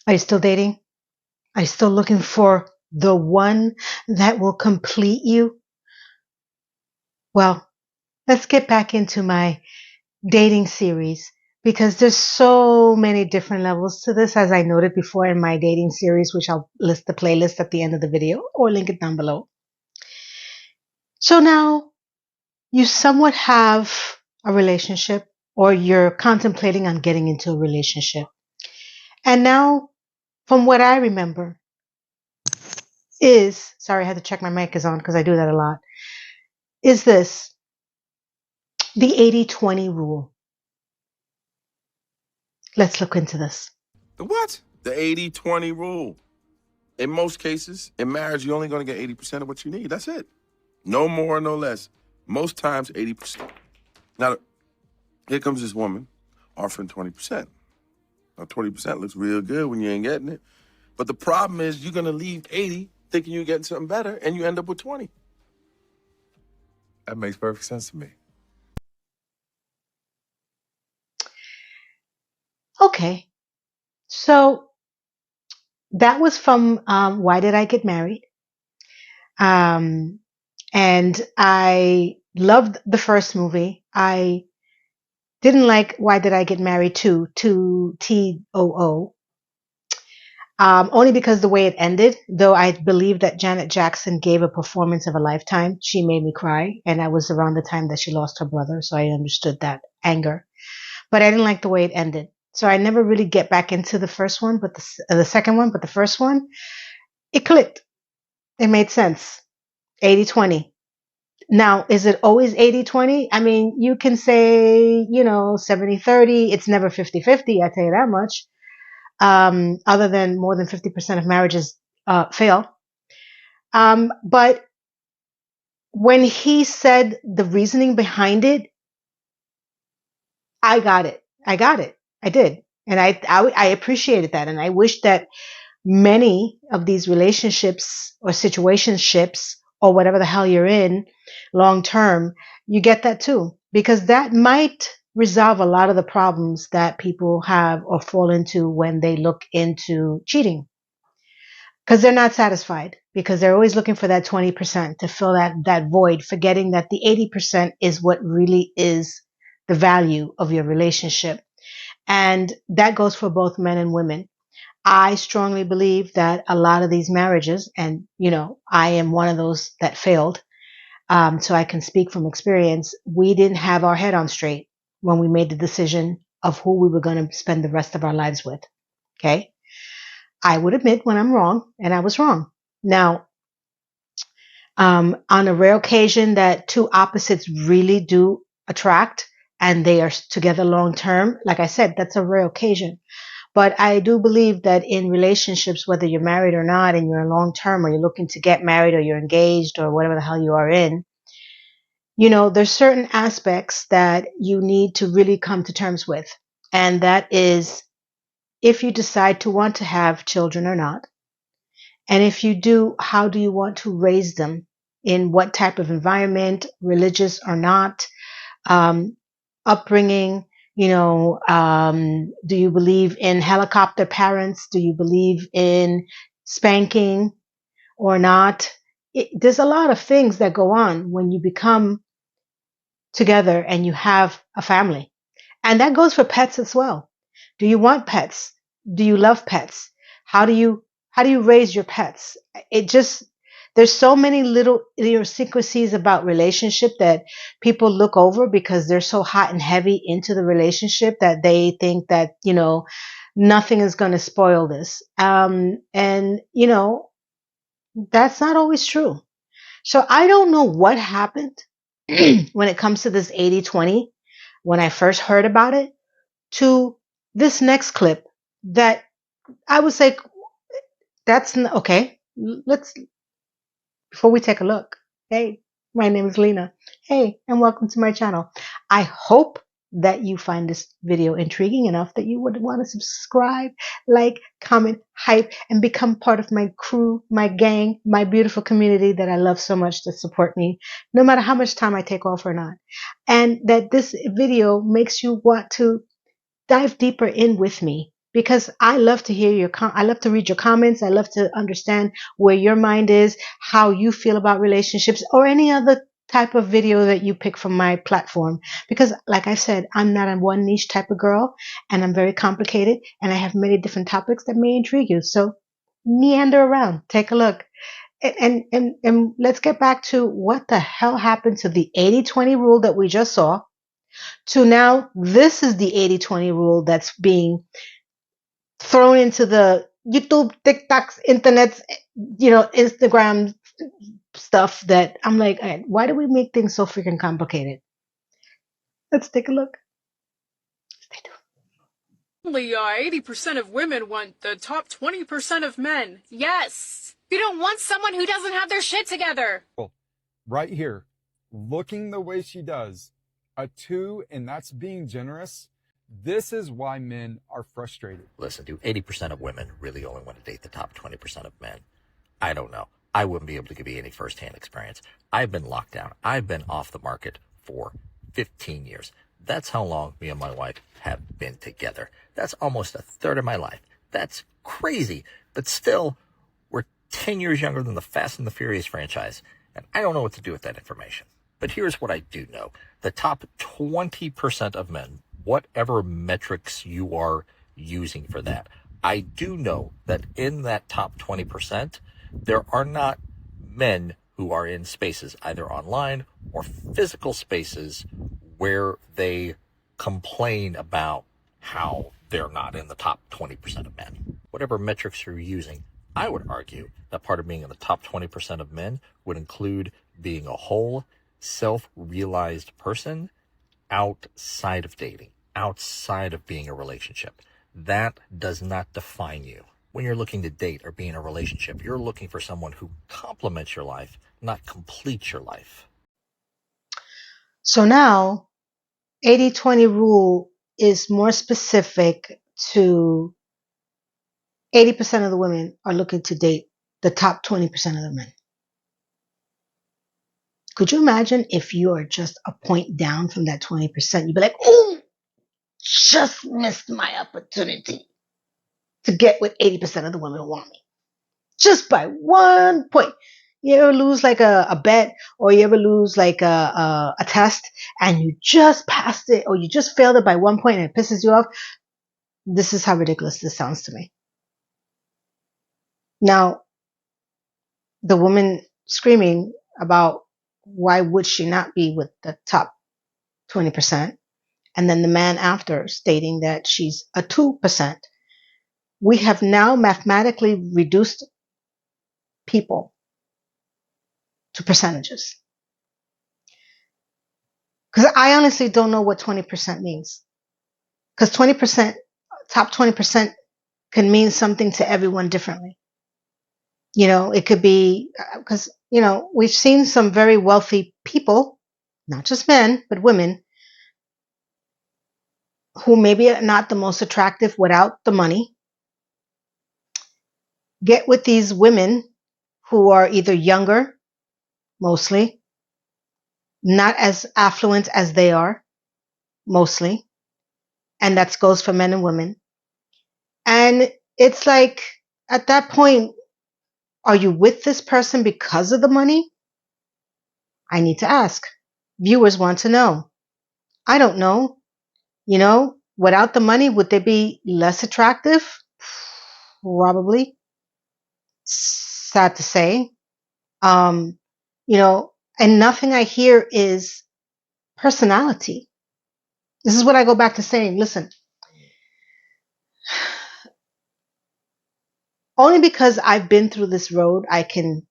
Are you still dating? Are you still looking for the one that will complete you? Well, let's get back into my dating series because there's so many different levels to this, as I noted before in my dating series, which I'll list the playlist at the end of the video or link it down below. So now you somewhat have a relationship or you're contemplating on getting into a relationship. And now, from what I remember, is sorry, I had to check my mic is on because I do that a lot. Is this the 80-20 rule? Let's look into this. The what? The 80-20 rule. In most cases, in marriage, you're only going to get 80% of what you need. That's it. No more, no less. Most times, 80%. Now, here comes this woman offering 20%. Now, 20% looks real good when you ain't getting it. But the problem is you're going to leave 80 thinking you're getting something better, and you end up with 20. That makes perfect sense to me. Okay, so that was from Why Did I Get Married? Um, and I loved the first movie. I didn't like Why Did I Get Married to TOO. Only because the way it ended, though I believe that Janet Jackson gave a performance of a lifetime. She made me cry, and I was around the time that she lost her brother, so I understood that anger. But I didn't like the way it ended. So I never really get back into the first one, but the second one, but the first one, it clicked. It made sense. 80-20. Now, is it always 80-20? I mean, you can say, 70-30. It's never 50-50, I tell you that much. Other than more than 50% of marriages fail. But when he said the reasoning behind it, I got it. I got it. I did. And I appreciated that. And I wish that many of these relationships or situationships or whatever the hell you're in long term, you get that too. Because that might resolve a lot of the problems that people have or fall into when they look into cheating. Because they're not satisfied, because they're always looking for that 20% to fill that void, forgetting that the 80% is what really is the value of your relationship. And that goes for both men and women. I strongly believe that a lot of these marriages, and I am one of those that failed, so I can speak from experience. We didn't have our head on straight when we made the decision of who we were going to spend the rest of our lives with. Okay. I would admit when I'm wrong, and I was wrong. Now, on a rare occasion that two opposites really do attract and they are together long term, like I said, that's a rare occasion. But I do believe that in relationships, whether you're married or not, and you're long term, or you're looking to get married, or you're engaged, or whatever the hell you are in, there's certain aspects that you need to really come to terms with. And that is if you decide to want to have children or not. And if you do, how do you want to raise them? In what type of environment, religious or not, um, upbringing? Do you believe in helicopter parents? Do you believe in spanking or not? There's a lot of things that go on when you become together and you have a family. And that goes for pets as well. Do you want pets? Do you love pets? How do you raise your pets? It just there's so many little idiosyncrasies about relationship that people look over because they're so hot and heavy into the relationship that they think that nothing is going to spoil this. And that's not always true. So I don't know what happened when it comes to this 80-20 when I first heard about it to this next clip that I would say that's okay. Let's before we take a look. Hey, my name is Lena. Hey, and welcome to my channel. I hope that you find this video intriguing enough that you would want to subscribe, like, comment, hype, and become part of my crew, my gang, my beautiful community that I love so much to support me, no matter how much time I take off or not. And that this video makes you want to dive deeper in with me because I love to hear I love to read your comments. I love to understand where your mind is, how you feel about relationships, or any other type of video that you pick from my platform. Because like I said, I'm not a one niche type of girl, and I'm very complicated, and I have many different topics that may intrigue you. So meander around, take a look. And let's get back to what the hell happened to the 80-20 rule that we just saw, to now this is the 80-20 rule that's being thrown into the YouTube, TikToks, internets, Instagram stuff, that I'm like, why do we make things so freaking complicated? Let's take a look. Only 80% of women want the top 20% of men. Yes. You don't want someone who doesn't have their shit together. Right here, looking the way she does, a 2, and that's being generous. This is why men are frustrated. Listen, do 80% of women really only want to date the top 20% of men? I don't know. I wouldn't be able to give you any firsthand experience. I've been locked down. I've been off the market for 15 years. That's how long me and my wife have been together. That's almost a third of my life. That's crazy. But still, we're 10 years younger than the Fast and the Furious franchise, and I don't know what to do with that information. But here's what I do know. The top 20% of men, whatever metrics you are using for that, I do know that in that top 20%, there are not men who are in spaces, either online or physical spaces, where they complain about how they're not in the top 20% of men. Whatever metrics you're using, I would argue that part of being in the top 20% of men would include being a whole, self-realized person outside of dating, outside of being a relationship. That does not define you. When you're looking to date or be in a relationship, you're looking for someone who complements your life, not completes your life. So now 80-20 rule is more specific to 80% of the women are looking to date the top 20% of the men. Could you imagine if you are just a point down from that 20%? You'd be like, oh, just missed my opportunity to get what 80% of the women want me. Just by 1 point. You ever lose like a bet, or you ever lose like a test, and you just passed it, or you just failed it by 1 point and it pisses you off? This is how ridiculous this sounds to me. Now, the woman screaming about why would she not be with the top 20%, and then the man after stating that she's a 2%. We have now mathematically reduced people to percentages. Because I honestly don't know what 20% means. Because 20%, top 20% can mean something to everyone differently. You know, it could be, because, you know, we've seen some very wealthy people, not just men, but women, who maybe are not the most attractive without the money, get with these women who are either younger, mostly, not as affluent as they are, mostly, and that goes for men and women. And it's like, at that point, are you with this person because of the money? I need to ask. Viewers want to know. I don't know. You know, without the money, would they be less attractive? Probably. Sad to say. You know, and nothing I hear is personality. This is what I go back to saying. Listen, only because I've been through this road, I can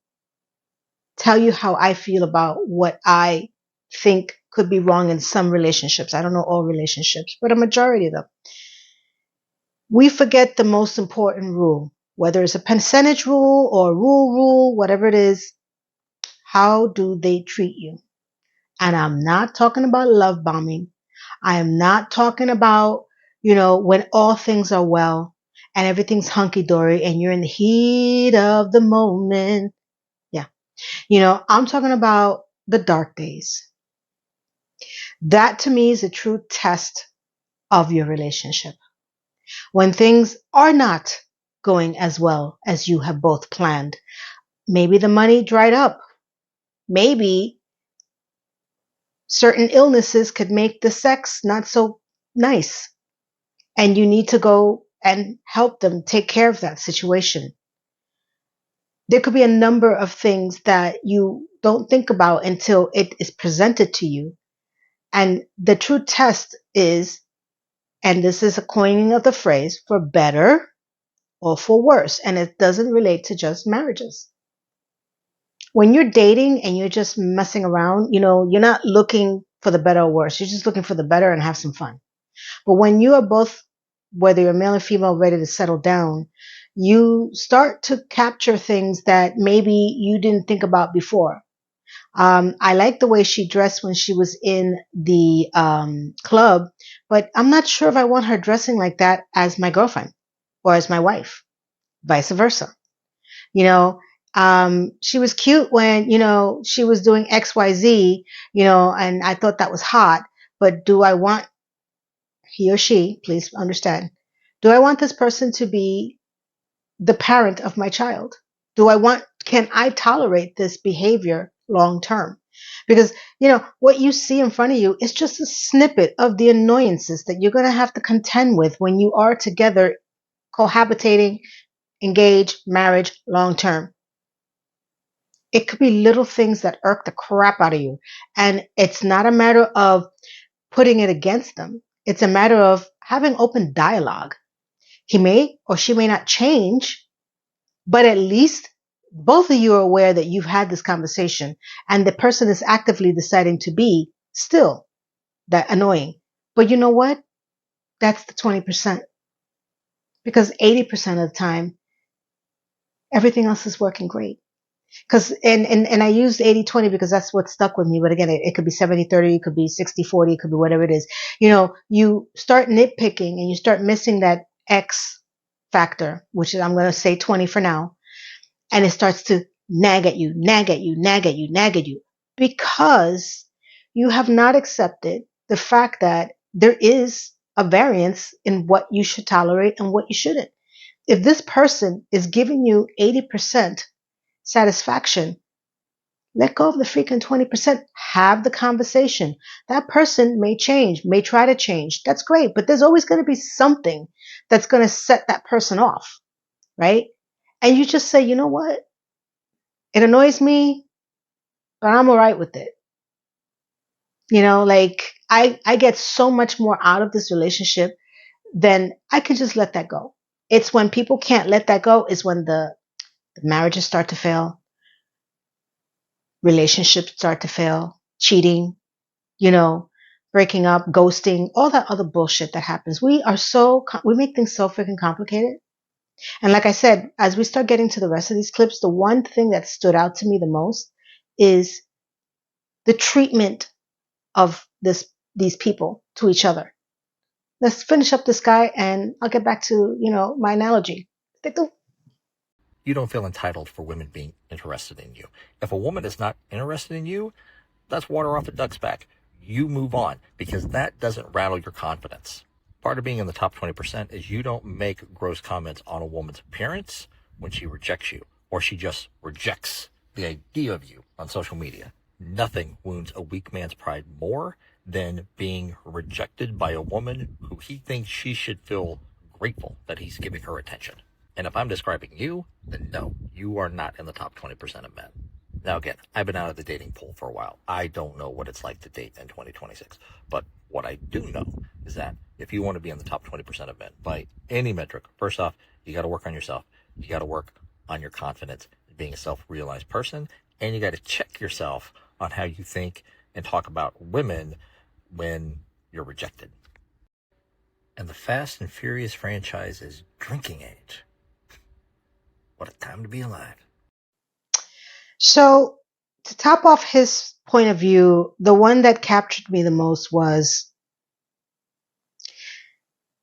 tell you how I feel about what I think could be wrong in some relationships. I don't know all relationships, but a majority of them. We forget the most important rule, whether it's a percentage rule or rule, whatever it is. How do they treat you? And I'm not talking about love bombing. I am not talking about, you know, when all things are well and everything's hunky-dory and you're in the heat of the moment. Yeah. You know, I'm talking about the dark days. That to me is a true test of your relationship. When things are not going as well as you have both planned, maybe the money dried up. Maybe certain illnesses could make the sex not so nice, and you need to go and help them take care of that situation. There could be a number of things that you don't think about until it is presented to you. And the true test is, and this is a coining of the phrase, for better or for worse. And it doesn't relate to just marriages. When you're dating and you're just messing around, you're not looking for the better or worse. You're just looking for the better and have some fun. But when you are both, whether you're male or female, ready to settle down, you start to capture things that maybe you didn't think about before. I like the way she dressed when she was in the club, but I'm not sure if I want her dressing like that as my girlfriend or as my wife, vice versa. She was cute when, she was doing XYZ, and I thought that was hot, but do I want he or she, please understand, do I want this person to be the parent of my child? Can I tolerate this behavior long term? Because, what you see in front of you is just a snippet of the annoyances that you're going to have to contend with when you are together, cohabitating, engaged, marriage, long term. It could be little things that irk the crap out of you. And it's not a matter of putting it against them. It's a matter of having open dialogue. He may or she may not change, but at least both of you are aware that you've had this conversation and the person is actively deciding to be still that annoying. But you know what? That's the 20%. Because 80% of the time, everything else is working great. Because and I used 80-20 because that's what stuck with me. But again, it could be 70-30, it could be 60-40, it could be whatever it is. You start nitpicking and you start missing that X factor, which is, I'm going to say 20 for now. And it starts to nag at you, because you have not accepted the fact that there is a variance in what you should tolerate and what you shouldn't. If this person is giving you 80% satisfaction, let go of the freaking 20%. Have the conversation. That person may change, may try to change. That's great, but there's always going to be something that's going to set that person off, right? And you just say, you know what? It annoys me, but I'm all right with it. I get so much more out of this relationship than I can just let that go. It's when people can't let that go is when the marriages start to fail, relationships start to fail, cheating, breaking up, ghosting, all that other bullshit that happens. We make things so freaking complicated. And like I said, as we start getting to the rest of these clips, the one thing that stood out to me the most is the treatment of these people to each other. Let's finish up this guy and I'll get back to, my analogy. You don't feel entitled for women being interested in you. If a woman is not interested in you, that's water off a duck's back. You move on because that doesn't rattle your confidence. Part of being in the top 20% is you don't make gross comments on a woman's appearance when she rejects you, or she just rejects the idea of you on social media. Nothing wounds a weak man's pride more than being rejected by a woman who he thinks she should feel grateful that he's giving her attention. And if I'm describing you, then no, you are not in the top 20% of men. Now again, I've been out of the dating pool for a while. I don't know what it's like to date in 2026. But what I do know is that if you want to be in the top 20% of men by any metric, first off, you got to work on yourself. You got to work on your confidence, being a self-realized person, and you got to check yourself on how you think and talk about women when you're rejected. And the Fast and Furious franchise is drinking age. What a time to be alive. So to top off his point of view, the one that captured me the most was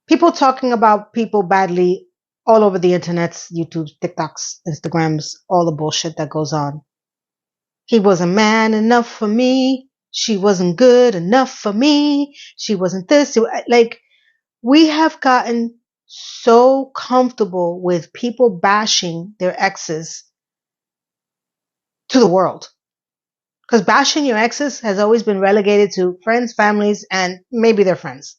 people talking about people badly all over the internets, YouTube, TikToks, Instagrams, all the bullshit that goes on. He wasn't man enough for me. She wasn't good enough for me. She wasn't this. We have gotten so comfortable with people bashing their exes to the world. Because bashing your exes has always been relegated to friends, families, and maybe their friends.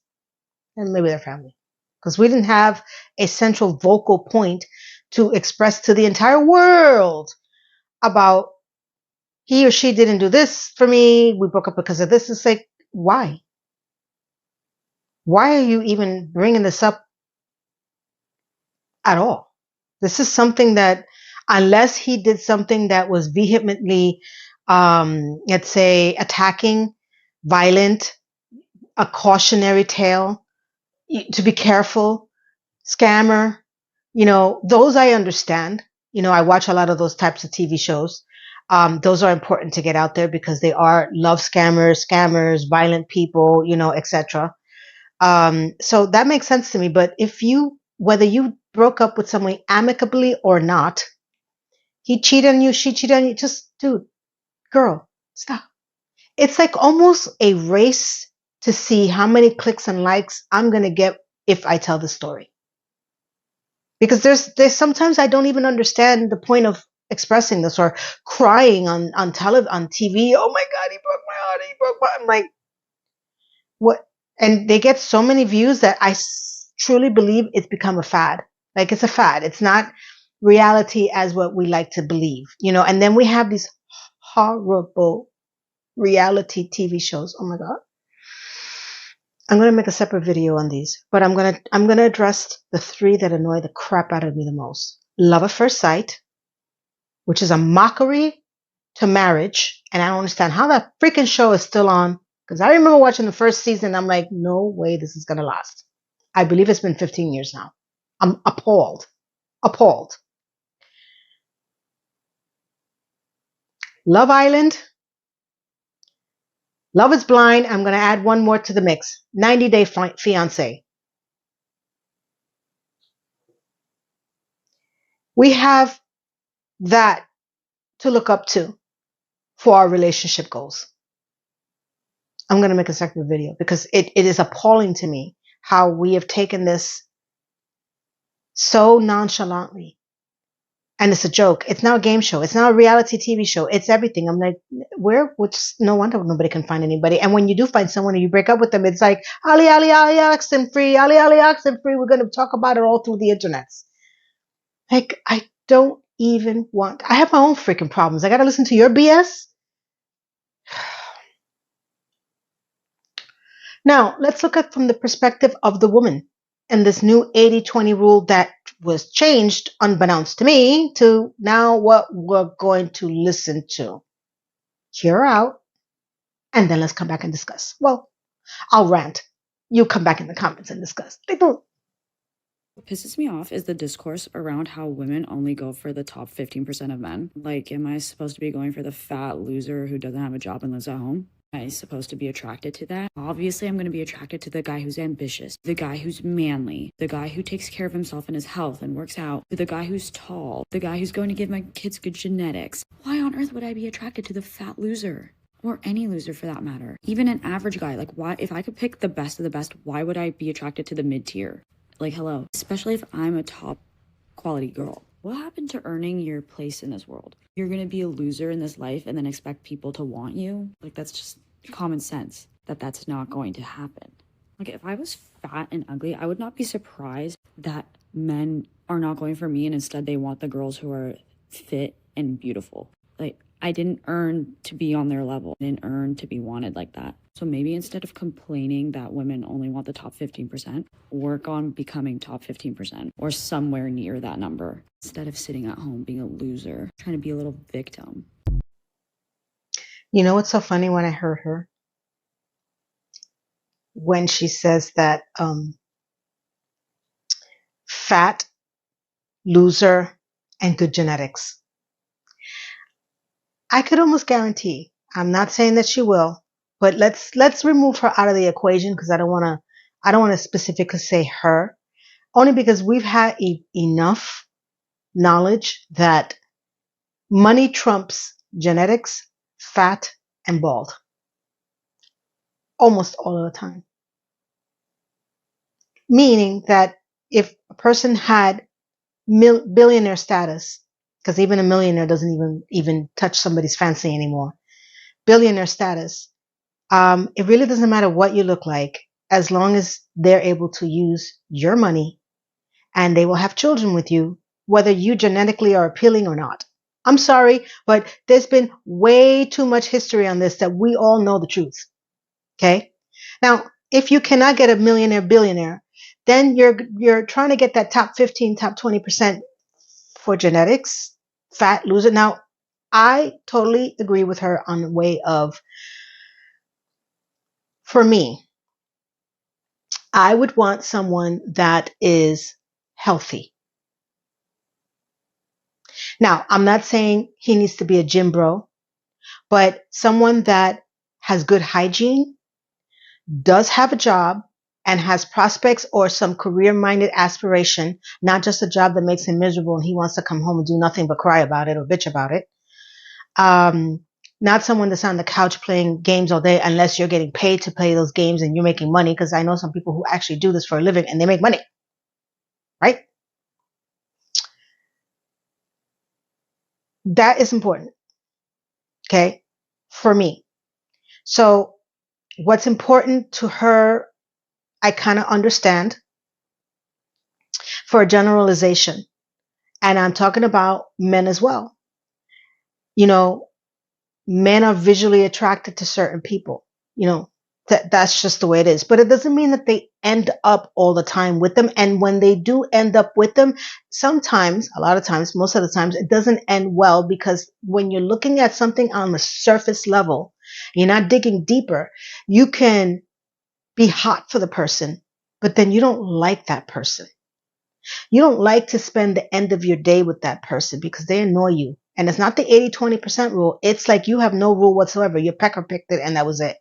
And maybe their family. Because we didn't have a central vocal point to express to the entire world about he or she didn't do this for me, we broke up because of this. It's like, why? Why are you even bringing this up at all? This is something that, unless he did something that was vehemently, let's say, attacking, violent, a cautionary tale, to be careful, scammer, those I understand. I watch a lot of those types of TV shows. Those are important to get out there because they are love scammers, violent people, etc. So that makes sense to me. But whether you broke up with someone amicably or not, he cheated on you, she cheated on you, just, dude, girl, stop. It's like almost a race to see how many clicks and likes I'm going to get if I tell the story. Because there's sometimes I don't even understand the point of expressing this or crying on TV. Oh my God, he broke my heart. He broke my. I'm like, what? And they get so many views that I truly believe it's become a fad. Like, it's a fad. It's not reality as what we like to believe, And then we have these horrible reality TV shows. Oh my God. I'm going to make a separate video on these, but I'm going to address the 3 that annoy the crap out of me the most. Love at First Sight, which is a mockery to marriage. And I don't understand how that freaking show is still on. Because I remember watching the first season. I'm like, no way this is going to last. I believe it's been 15 years now. I'm appalled. Appalled. Love Island. Love is Blind. I'm going to add one more to the mix. 90 Day Fiancé. We have that to look up to for our relationship goals. I'm going to make a separate video because it is appalling to me how we have taken this so nonchalantly. And it's a joke. It's now a game show. It's now a reality TV show. It's everything. I'm like, no wonder nobody can find anybody. And when you do find someone and you break up with them, it's like, Ali, oxen free, Ali, oxen free. We're going to talk about it all through the internet. Like, I don't even want, I have my own freaking problems. I got to listen to your BS. Now, let's look at from the perspective of the woman and this new 80-20 rule that was changed, unbeknownst to me, to now what we're going to listen to. Hear her out, and then let's come back and discuss. Well, I'll rant. You come back in the comments and discuss. What pisses me off is the discourse around how women only go for the top 15% of men. Like, am I supposed to be going for the fat loser who doesn't have a job and lives at home? Am I supposed to be attracted to that? Obviously, I'm going to be attracted to the guy who's ambitious, the guy who's manly, the guy who takes care of himself and his health and works out, the guy who's tall, the guy who's going to give my kids good genetics. Why on earth would I be attracted to the fat loser? Or any loser for that matter. Even an average guy. Like, why? If I could pick the best of the best, why would I be attracted to the mid-tier? Like, hello. Especially if I'm a top quality girl. What happened to earning your place in this world? You're gonna be a loser in this life and then expect people to want you? Like, that's just common sense that that's not going to happen. Like, if I was fat and ugly, I would not be surprised that men are not going for me and instead they want the girls who are fit and beautiful. Like, I didn't earn to be on their level. I didn't earn to be wanted like that. So maybe instead of complaining that women only want the top 15%, work on becoming top 15% or somewhere near that number instead of sitting at home being a loser, trying to be a little victim. You know what's so funny when I heard her? When she says that fat, loser, and good genetics. I could almost guarantee, I'm not saying that she will, but let's remove her out of the equation because I don't want to specifically say her, only because we've had enough knowledge that money trumps genetics, fat, and bald almost all of the time. Meaning that if a person had billionaire status, because even a millionaire doesn't even touch somebody's fancy anymore, billionaire status, it really doesn't matter what you look like, as long as they're able to use your money and they will have children with you, whether you genetically are appealing or not. I'm sorry, but there's been way too much history on this that we all know the truth. Okay? Now, if you cannot get a millionaire, billionaire, then you're trying to get that top 15, top 20% for genetics, fat loser. Now, I totally agree with her on the way of, for me, I would want someone that is healthy. Now, I'm not saying he needs to be a gym bro, but someone that has good hygiene, does have a job, and has prospects or some career-minded aspiration, not just a job that makes him miserable and he wants to come home and do nothing but cry about it or bitch about it. Not someone that's on the couch playing games all day unless you're getting paid to play those games and you're making money, because I know some people who actually do this for a living and they make money, right? That is important, okay, for me. So what's important to her, I kind of understand for a generalization. And I'm talking about men as well. You know, men are visually attracted to certain people. You know, that's just the way it is. But it doesn't mean that they end up all the time with them. And when they do end up with them, sometimes, a lot of times, most of the times, it doesn't end well, because when you're looking at something on the surface level, you're not digging deeper, you can be hot for the person, but then you don't like that person. You don't like to spend the end of your day with that person because they annoy you. And it's not the 80-20% rule. It's like you have no rule whatsoever. You pecker picked it and that was it.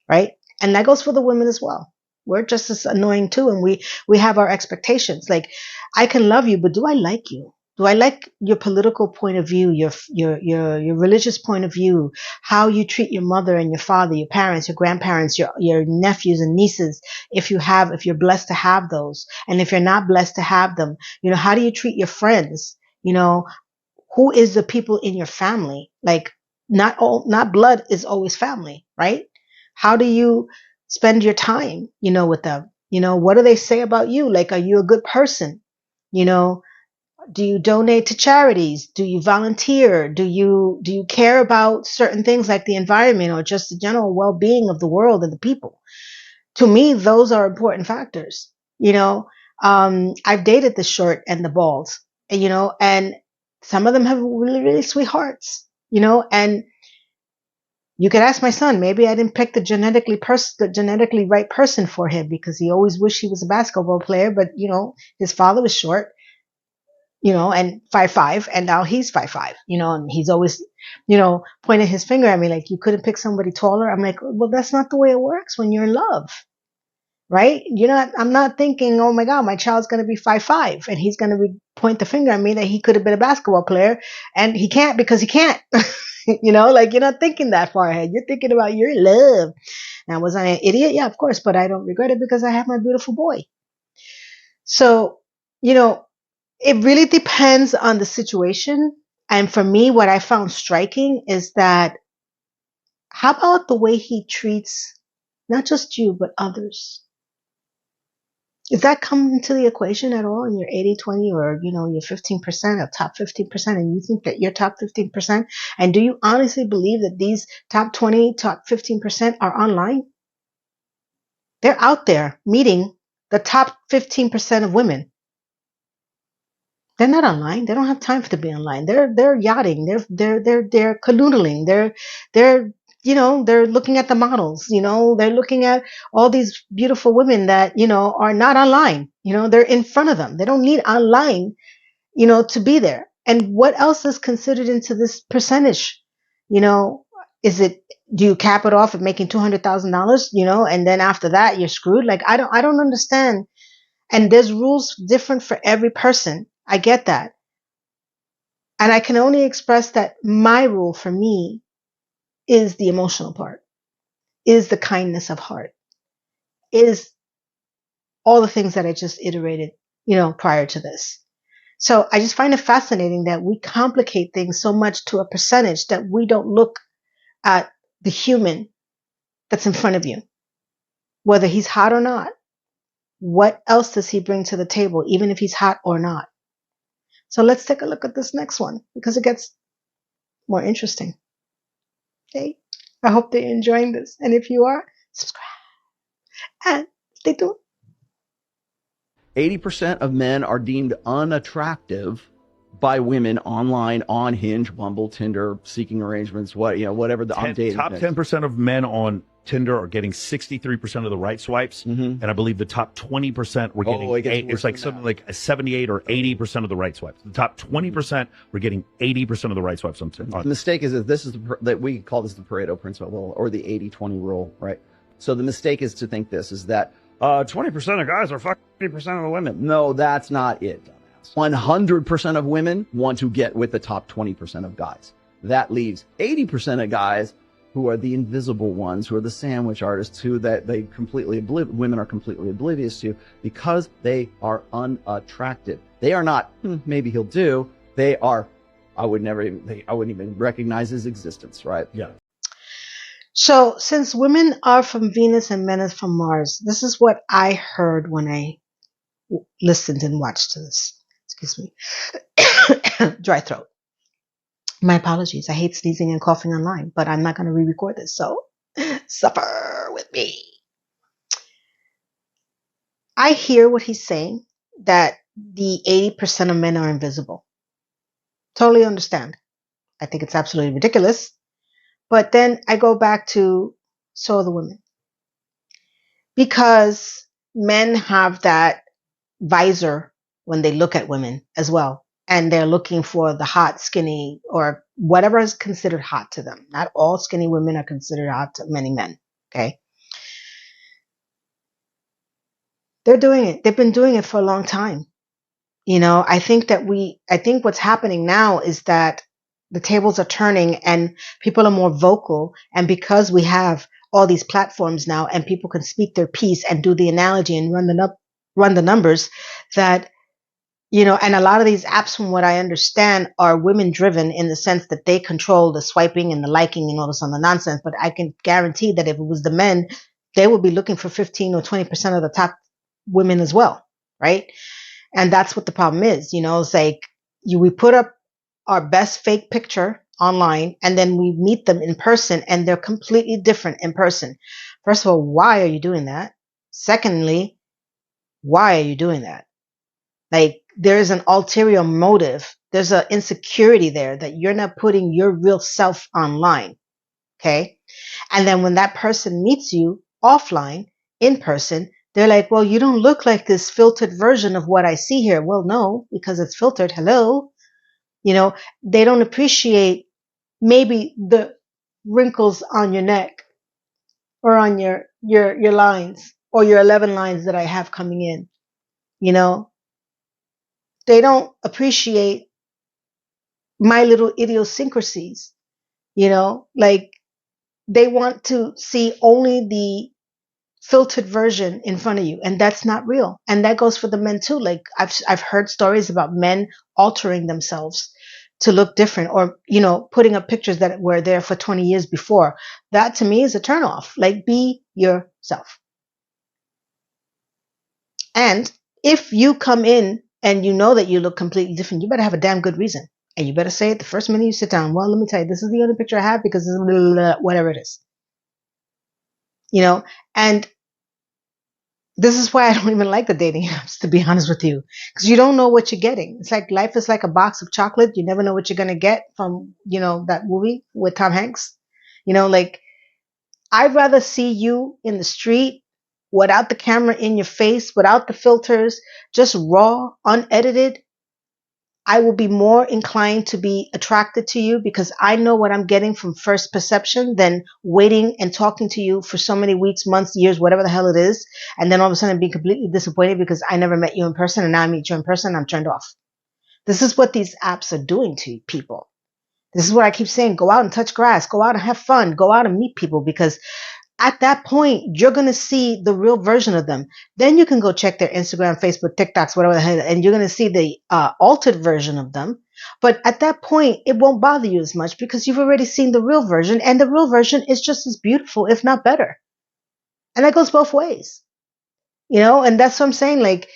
Right? And that goes for the women as well. We're just as annoying too. And we have our expectations. Like, I can love you, but do I like you? Do I like your political point of view, your religious point of view, how you treat your mother and your father, your parents, your grandparents, your nephews and nieces, if you're blessed to have those, and if you're not blessed to have them, you know, how do you treat your friends? You know, who is the people in your family? Like, not blood is always family, right? How do you spend your time, you know, with them? You know, what do they say about you? Like, are you a good person? You know, do you donate to charities? Do you volunteer? Do you care about certain things like the environment or just the general well-being of the world and the people? To me, those are important factors. You know, I've dated the short and the bald, you know, and some of them have really, really sweet hearts, you know, and you could ask my son, maybe I didn't pick the genetically right person for him, because he always wished he was a basketball player, but you know, his father was short, you know, and 5'5", and now he's 5'5", you know, and he's always, you know, pointing his finger at me like, you couldn't pick somebody taller. I'm like, well, that's not the way it works when you're in love, right? I'm not thinking, oh my God, my child's going to be 5'5", and he's going to point the finger at me that he could have been a basketball player, and he can't because he can't. You know, like, you're not thinking that far ahead. You're thinking about your love. Now, was I an idiot? Yeah, of course, but I don't regret it because I have my beautiful boy. So, you know, it really depends on the situation. And for me, what I found striking is that, how about the way he treats not just you, but others? Is that come into the equation at all in your 80-20, or, you know, your 15% or top 15%, and you think that you're top 15%? And do you honestly believe that these top 20, top 15% are online? They're out there meeting the top 15% of women. They're not online. They don't have time to be online. They're yachting. They're canoodling. They're you know, they're looking at the models. You know, they're looking at all these beautiful women that, you know, are not online. You know, they're in front of them. They don't need online, you know, to be there. And what else is considered into this percentage? You know, do you cap it off at making $200,000? You know, and then after that you're screwed. Like, I don't understand. And there's rules different for every person. I get that. And I can only express that my rule for me is the emotional part, is the kindness of heart, is all the things that I just iterated prior to this. So I just find it fascinating that we complicate things so much to a percentage that we don't look at the human that's in front of you, whether he's hot or not. What else does he bring to the table, even if he's hot or not? So let's take a look at this next one because it gets more interesting. Okay. I hope that you're enjoying this. And if you are, subscribe and stay tuned. 80% of men are deemed unattractive by women online, on Hinge, Bumble, Tinder, seeking arrangements, whatever the on dating. Top 10% of men on Tinder are getting 63% of the right swipes, and I believe the top 20% were getting it's like something like 78 or 80% of the right swipes. The top 20% were getting 80% of the right swipes on Tinder. The mistake is that we call this the Pareto principle or the 80-20 rule, right? So the mistake is to think this is that 20% of guys are fucking 80% of the women. No, that's not it. 100% of women want to get with the top 20% of guys. That leaves 80% of guys who are the invisible ones, who are the sandwich artists, who that women are completely oblivious to because they are unattractive. They are not, maybe he'll do. They are, I wouldn't even recognize his existence, right? Yeah. So since women are from Venus and men are from Mars, this is what I heard when I listened and watched this. Excuse me. Dry throat. My apologies. I hate sneezing and coughing online, but I'm not going to re-record this, so suffer with me. I hear what he's saying, that the 80% of men are invisible. Totally understand. I think it's absolutely ridiculous. But then I go back to, so are the women. Because men have that visor when they look at women as well. And they're looking for the hot, skinny, or whatever is considered hot to them. Not all skinny women are considered hot to many men. Okay. They're doing it. They've been doing it for a long time. I think what's happening now is that the tables are turning and people are more vocal. And because we have all these platforms now and people can speak their piece and do the analogy and run the numbers that, and a lot of these apps, from what I understand, are women driven in the sense that they control the swiping and the liking and all this other nonsense. But I can guarantee that if it was the men, they would be looking for 15 or 20% of the top women as well. Right. And that's what the problem is. It's like we put up our best fake picture online and then we meet them in person and they're completely different in person. First of all, why are you doing that? Secondly, why are you doing that? Like, there is an ulterior motive. There's an insecurity there that you're not putting your real self online. Okay. And then when that person meets you offline, in person, they're like, well, you don't look like this filtered version of what I see here. Well, no, because it's filtered. Hello. They don't appreciate maybe the wrinkles on your neck or on your lines or your 11 lines that I have coming in. They don't appreciate my little idiosyncrasies, like they want to see only the filtered version in front of you. And that's not real. And that goes for the men too. Like I've heard stories about men altering themselves to look different or, putting up pictures that were there for 20 years before. That to me is a turnoff. Like, be yourself. And if you come in and you know that you look completely different, you better have a damn good reason. And you better say it the first minute you sit down. Well, let me tell you, this is the only picture I have because this is blah, blah, blah, whatever it is. And this is why I don't even like the dating apps, to be honest with you, because you don't know what you're getting. It's like life is like a box of chocolate. You never know what you're going to get from, that movie with Tom Hanks. Like, I'd rather see you in the street without the camera in your face, without the filters, just raw, unedited. I will be more inclined to be attracted to you because I know what I'm getting from first perception than waiting and talking to you for so many weeks, months, years, whatever the hell it is. And then all of a sudden be completely disappointed because I never met you in person and now I meet you in person and I'm turned off. This is what these apps are doing to people. This is what I keep saying. Go out and touch grass. Go out and have fun. Go out and meet people because at that point, you're going to see the real version of them. Then you can go check their Instagram, Facebook, TikToks, whatever the hell, and you're going to see the altered version of them. But at that point, it won't bother you as much because you've already seen the real version, and the real version is just as beautiful, if not better. And that goes both ways, and that's what I'm saying. Like,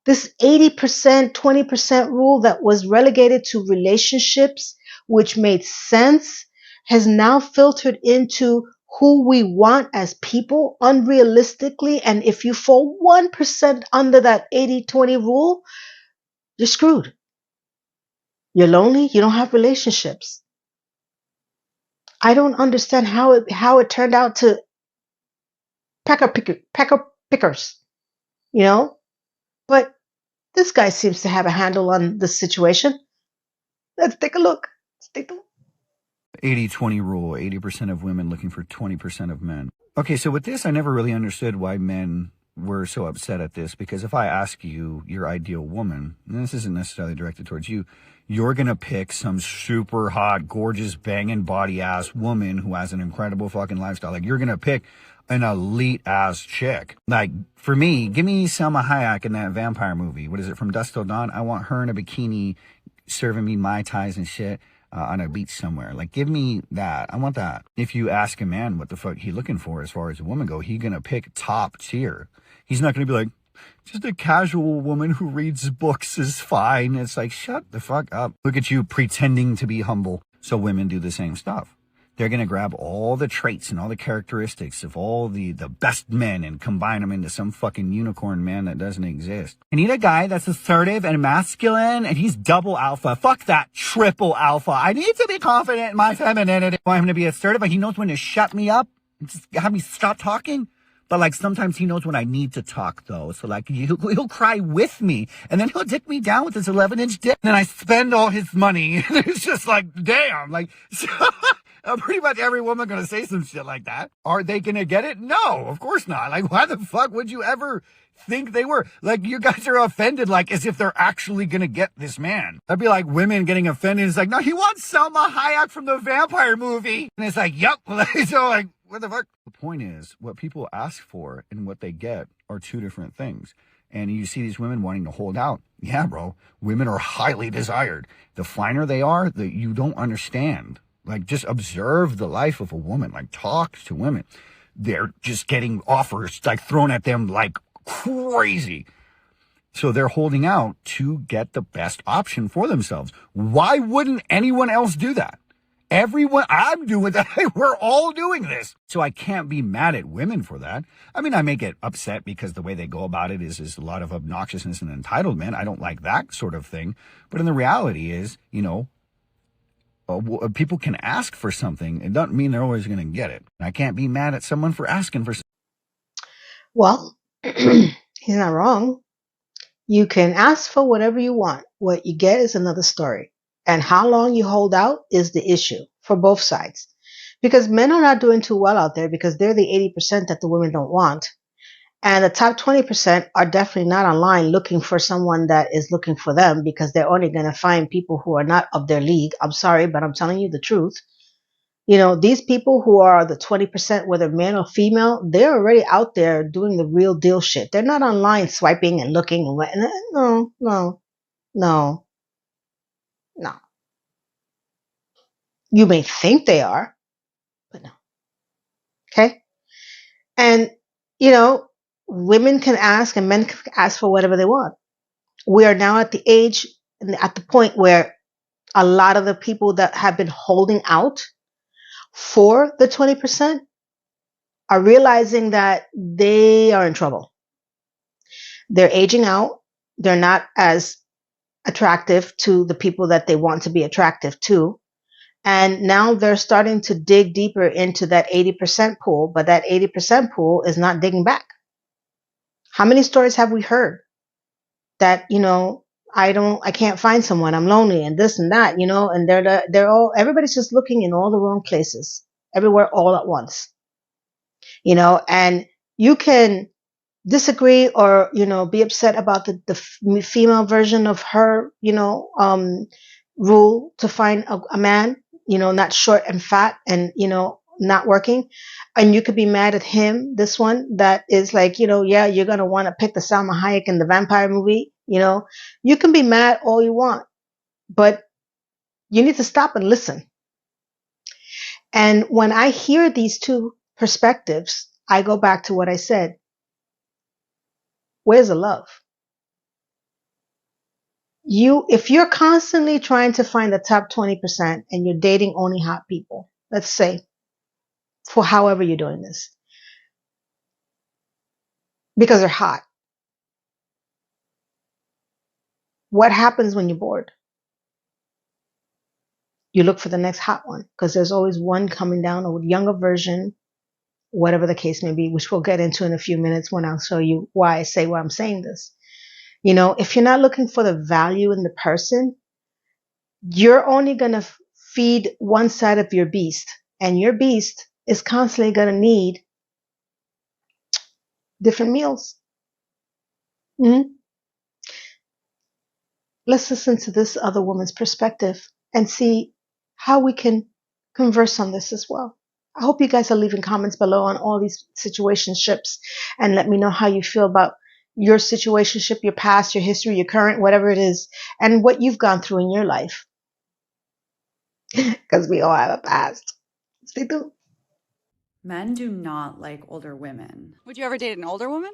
this 80%, 20% rule that was relegated to relationships, which made sense, has now filtered into who we want as people unrealistically. And if you fall 1% under that 80-20 rule, you're screwed. You're lonely. You don't have relationships. I don't understand how it turned out to pecker pickers, but this guy seems to have a handle on the situation. Let's take a look. 80-20 rule, 80% of women looking for 20% of men. Okay, so with this, I never really understood why men were so upset at this, because if I ask you your ideal woman, and this isn't necessarily directed towards you, you're going to pick some super hot, gorgeous, banging body ass woman who has an incredible fucking lifestyle. Like, you're going to pick an elite ass chick. Like, for me, give me Selma Hayek in that vampire movie. What is it, From Dusk Till Dawn? I want her in a bikini serving me Mai Tais and shit on a beach somewhere. Like, give me that. I want that. If you ask a man what the fuck he looking for as far as a woman go, he gonna pick top tier. He's not gonna be like, just a casual woman who reads books is fine. It's like, shut the fuck up. Look at you pretending to be humble. So women do the same stuff. They're going to grab all the traits and all the characteristics of all the best men and combine them into some fucking unicorn man that doesn't exist. I need a guy that's assertive and masculine, and he's double alpha. Fuck that, triple alpha. I need to be confident in my femininity. I want him to be assertive, but he knows when to shut me up, just have me stop talking. But, like, sometimes he knows when I need to talk, though. So, like, he'll cry with me, and then he'll dick me down with his 11-inch dick. And then I spend all his money, and it's just like, damn. Like, pretty much every woman gonna say some shit like that. Are they gonna get it? No, of course not. Like, why the fuck would you ever think they were? Like, you guys are offended, like, as if they're actually gonna get this man. That'd be like women getting offended. It's like, no, he wants Selma Hayek from the vampire movie. And it's like, yep. So, like, what the fuck? The point is, what people ask for and what they get are two different things. And you see these women wanting to hold out. Yeah, bro. Women are highly desired. The finer they are, that you don't understand. Like, just observe the life of a woman. Like, talk to women. They're just getting offers, like, thrown at them like crazy. So they're holding out to get the best option for themselves. Why wouldn't anyone else do that? Everyone, I'm doing that. We're all doing this. So I can't be mad at women for that. I mean, I may get upset because the way they go about it is a lot of obnoxiousness and entitlement. I don't like that sort of thing. But in the reality is, people can ask for something. It doesn't mean they're always going to get it. I can't be mad at someone for asking for something. Well, he's not wrong. You can ask for whatever you want. What you get is another story. And how long you hold out is the issue for both sides. Because men are not doing too well out there because they're the 80% that the women don't want. And the top 20% are definitely not online looking for someone that is looking for them because they're only going to find people who are not of their league. I'm sorry, but I'm telling you the truth. These people who are the 20%, whether male or female, they're already out there doing the real deal shit. They're not online swiping and looking and what. No. You may think they are, but no. Okay? And, women can ask and men can ask for whatever they want. We are now at the age, at the point where a lot of the people that have been holding out for the 20% are realizing that they are in trouble. They're aging out. They're not as attractive to the people that they want to be attractive to. And now they're starting to dig deeper into that 80% pool, but that 80% pool is not digging back. How many stories have we heard that, I can't find someone, I'm lonely and this and that, and everybody's just looking in all the wrong places, everywhere all at once, and you can disagree or, be upset about the female version of her, rule to find a man, not short and fat and, not working, and you could be mad at him, this one that is like, yeah, you're going to want to pick the Salma Hayek in the vampire movie, you can be mad all you want, but you need to stop and listen. And when I hear these two perspectives, I go back to what I said. Where's the love? If you're constantly trying to find the top 20% and you're dating only hot people, let's say, for however you're doing this, because they're hot, what happens when you're bored? You look for the next hot one, because there's always one coming down, a younger version, whatever the case may be, which we'll get into in a few minutes when I'll show you why I'm saying this. If you're not looking for the value in the person, you're only going to feed one side of your beast, and your beast is constantly going to need different meals. Mm-hmm. Let's listen to this other woman's perspective and see how we can converse on this as well. I hope you guys are leaving comments below on all these situationships and let me know how you feel about your situationship, your past, your history, your current, whatever it is, and what you've gone through in your life. Because we all have a past. Stay tuned. Men do not like older women. Would you ever date an older woman?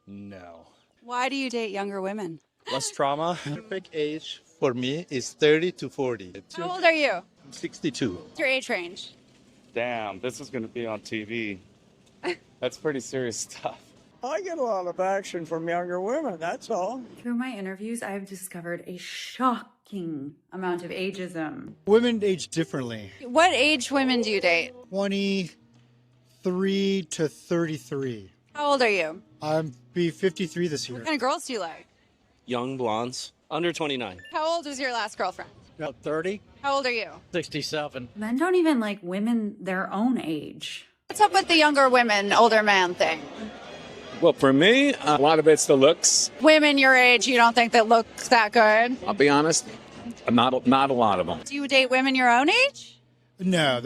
No. Why do you date younger women? Less trauma. Perfect age for me is 30 to 40. How old are you? I'm 62. What's your age range? Damn, this is going to be on TV. That's pretty serious stuff. I get a lot of action from younger women, that's all. Through my interviews, I've discovered a shocking amount of ageism. Women age differently. What age women do you date? 23 to 33. How old are you? I'll be 53 this year. What kind of girls do you like? Young blondes, under 29. How old was your last girlfriend? About 30. How old are you? 67. Men don't even like women their own age. What's up with the younger women, older man thing? Well, for me, a lot of it's the looks. Women your age, you don't think that look that good? I'll be honest, not a lot of them. Do you date women your own age? No.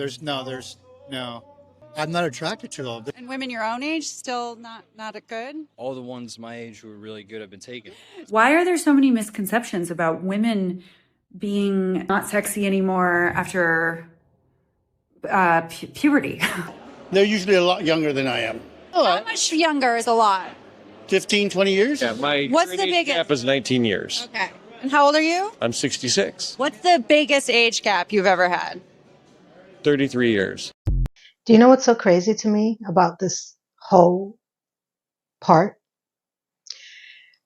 I'm not attracted to them. And women your own age, still not good? All the ones my age who are really good have been taken. Why are there so many misconceptions about women being not sexy anymore after puberty? They're usually a lot younger than I am. How much younger is a lot? 15, 20 years? Yeah, my What's the biggest gap is 19 years. Okay. And how old are you? I'm 66. What's the biggest age gap you've ever had? 33 years. Do you know what's so crazy to me about this whole part?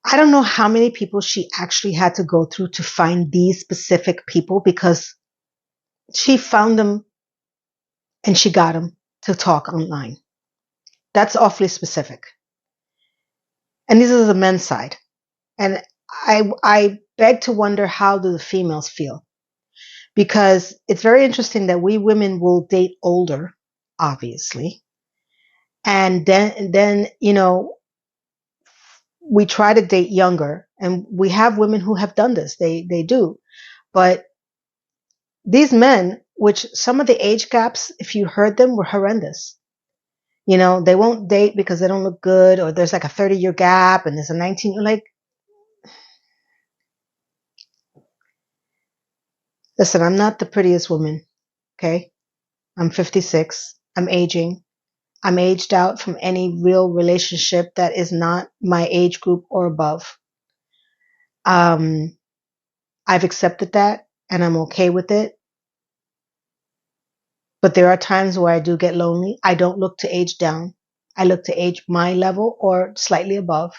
I don't know how many people she actually had to go through to find these specific people, because she found them and she got them to talk online. That's awfully specific. And this is the men's side. And I beg to wonder, how do the females feel? Because it's very interesting that we women will date older, obviously. And then we try to date younger. And we have women who have done this. They do. But these men, which some of the age gaps, if you heard them, were horrendous. They won't date because they don't look good, or there's like a 30-year gap and there's a 19, like, listen, I'm not the prettiest woman. Okay. I'm 56. I'm aging. I'm aged out from any real relationship that is not my age group or above. I've accepted that and I'm okay with it. But there are times where I do get lonely. I don't look to age down. I look to age my level or slightly above.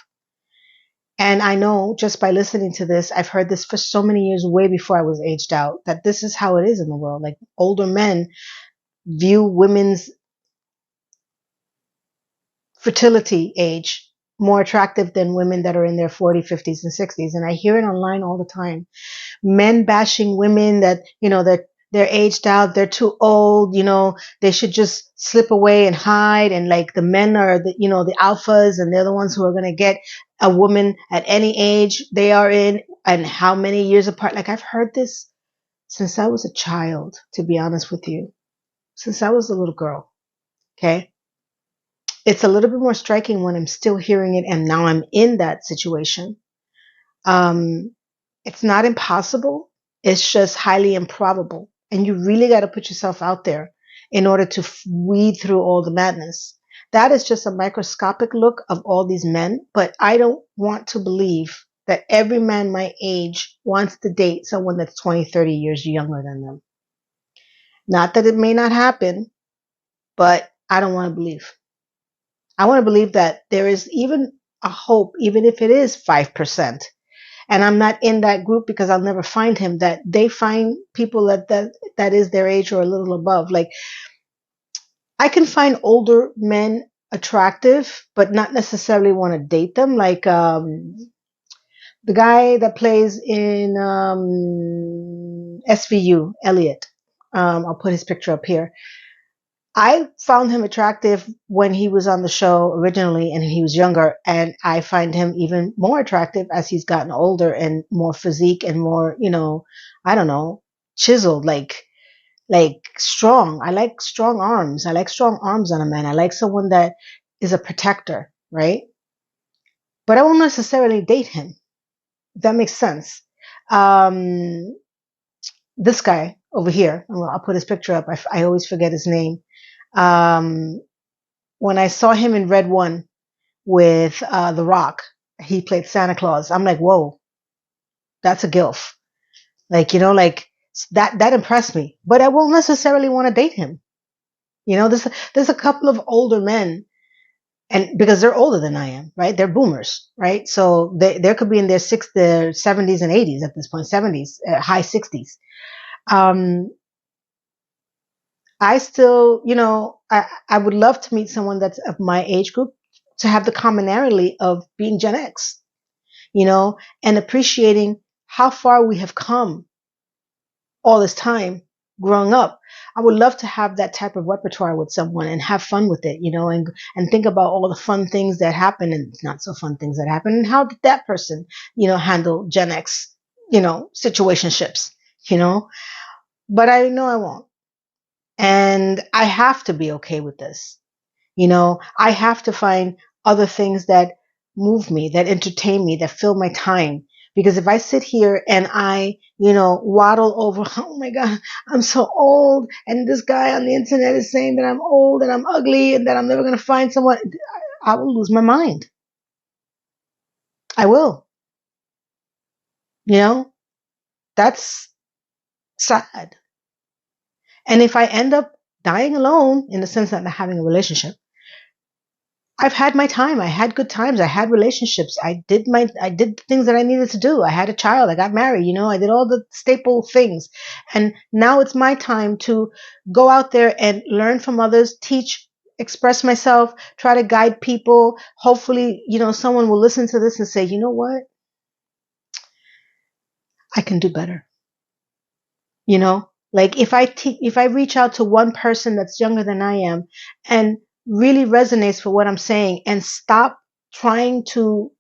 And I know just by listening to this, I've heard this for so many years, way before I was aged out, that this is how it is in the world. Like, older men view women's fertility age more attractive than women that are in their 40s, 50s, and 60s. And I hear it online all the time. Men bashing women that, they're aged out, they're too old, they should just slip away and hide. And like, the men are the alphas, and they're the ones who are going to get a woman at any age they are in and how many years apart. Like, I've heard this since I was a child, to be honest with you, since I was a little girl. Okay. It's a little bit more striking when I'm still hearing it and now I'm in that situation. It's not impossible. It's just highly improbable. And you really got to put yourself out there in order to weed through all the madness. That is just a microscopic look of all these men, but I don't want to believe that every man my age wants to date someone that's 20, 30 years younger than them. Not that it may not happen, but I don't want to believe. I want to believe that there is even a hope, even if it is 5%. And I'm not in that group because I'll never find him, that they find people that is their age or a little above. Like, I can find older men attractive, but not necessarily want to date them. Like, the guy that plays in SVU, Elliot. I'll put his picture up here. I found him attractive when he was on the show originally and he was younger, and I find him even more attractive as he's gotten older and more physique and more, I don't know, chiseled, like strong. I like strong arms. I like strong arms on a man. I like someone that is a protector, right? But I won't necessarily date him, if that makes sense. This guy over here, I'll put his picture up. I always forget his name. When I saw him in Red One with The Rock, he played Santa Claus. I'm like, whoa, that's a gilf. Like, that impressed me. But I won't necessarily want to date him. There's a couple of older men, and because they're older than I am, right? They're boomers, right? So they could be in their 70s and 80s at this point, 70s, high 60s. I still, I would love to meet someone that's of my age group, to have the commonality of being Gen X, and appreciating how far we have come all this time growing up. I would love to have that type of repertoire with someone and have fun with it, and think about all the fun things that happen and not so fun things that happen, and how did that person, handle Gen X, situationships, but I know I won't. And I have to be okay with this. I have to find other things that move me, that entertain me, that fill my time. Because if I sit here and I, waddle over, oh my God, I'm so old, and this guy on the internet is saying that I'm old and I'm ugly and that I'm never going to find someone, I will lose my mind. I will. That's sad. And if I end up dying alone, in the sense that I'm not having a relationship, I've had my time. I had good times. I had relationships. I did the things that I needed to do. I had a child. I got married. I did all the staple things. And now it's my time to go out there and learn from others, teach, express myself, try to guide people. Hopefully, someone will listen to this and say, you know what? I can do better. Like if I reach out to one person that's younger than I am and really resonates for what I'm saying, and stop trying to